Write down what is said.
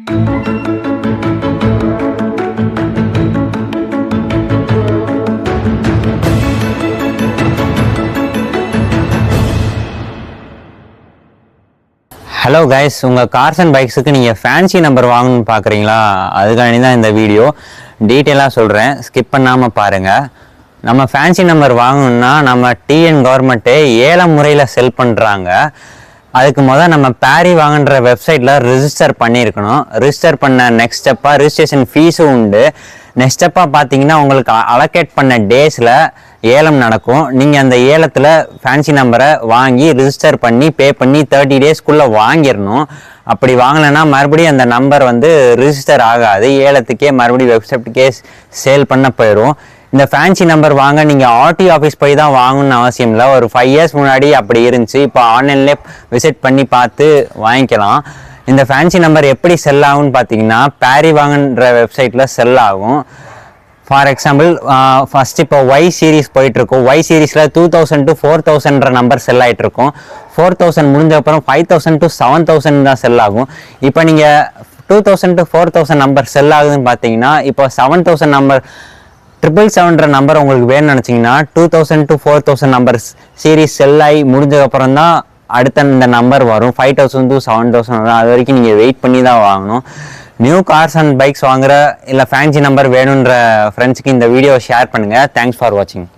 Hello guys, உங்கள் cars and பைக்ஸுக்கு நீங்கள் fancy number வாங்கணும்னு பார்க்குறீங்களா? அதுக்காண்டி தான் இந்த வீடியோ டீட்டெயிலாக சொல்கிறேன், ஸ்கிப் பண்ணாமல் பாருங்கள். நம்ம ஃபேன்சி நம்பர் வாங்கணுன்னா நம்ம டிஎன் கவர்மெண்ட்டே 7 முறையில் செல் பண்ணுறாங்க. அதுக்கு முதல் நம்ம பேரி வாங்குன்ற வெப்சைட்டில் ரிஜிஸ்டர் பண்ணியிருக்கணும். ரிஜிஸ்டர் பண்ண நெக்ஸ்ட் ஸ்டெப்பாக ரிஜிஸ்ட்ரேஷன் ஃபீஸும் உண்டு. நெக்ஸ்ட் ஸ்டெப்பாக பார்த்தீங்கன்னா உங்களுக்கு அலோகேட் பண்ண டேஸில் ஏலம் நடக்கும். நீங்கள் அந்த ஏலத்தில் ஃபேன்சி நம்பரை வாங்கி ரிஜிஸ்டர் பண்ணி பே பண்ணி 30 டேஸ்க்குள்ளே வாங்கிடணும். அப்படி வாங்கலைன்னா மறுபடியும் அந்த நம்பர் ரிஜிஸ்டர் ஆகாது, ஏலத்துக்கே மறுபடியும் வெப்சைட்டுக்கே சேல் பண்ண போயிடும். இந்த ஃபேன்சி நம்பர் வாங்க நீங்கள் ஆர்டிஓ ஆஃபீஸ் போய் தான் வாங்கணும்னு அவசியம் இல்லை. ஒரு 5 இயர்ஸ் முன்னாடி அப்படி இருந்துச்சு. இப்போ ஆன்லைன்லேயே விசிட் பண்ணி பார்த்து வாங்கிக்கலாம். இந்த ஃபேன்சி நம்பர் எப்படி செல் ஆகும்னு பார்த்தீங்கன்னா, பேரி வாங்குன்ற வெப்சைட்டில் செல் ஆகும். ஃபார் எக்ஸாம்பிள், ஃபஸ்ட் இப்போ ஒய் சீரீஸ் போயிட்டுருக்கும். ஒய் சீரீஸில் 2000 to 4000 நம்பர் செல் ஆகிட்ருக்கும். 4000 முடிஞ்ச அப்புறம் 5000 to 7000 தான் செல் ஆகும். இப்போ நீங்கள் 2000 to 4000 நம்பர் செல் ஆகுதுன்னு பார்த்தீங்கன்னா, இப்போ 7000 நம்பர் 777 நம்பர் உங்களுக்கு வேணும்னு நினச்சிங்கன்னா 2000 to 4000 நம்பர் சீரீஸ் செல் ஆகி முடிஞ்சதுக்கப்புறம் தான் அடுத்த இந்த நம்பர் வரும். 5000 to 7000 வரும். அது வரைக்கும் நீங்கள் வெயிட் பண்ணி தான் வாங்கணும். நியூ கார்ஸ் அண்ட் பைக்ஸ் வாங்குற இல்லை ஃபேன்சி நம்பர் வேணுன்ற ஃப்ரெண்ட்ஸுக்கு இந்த வீடியோவை ஷேர் பண்ணுங்கள். தேங்க்ஸ் ஃபார் வாட்சிங்.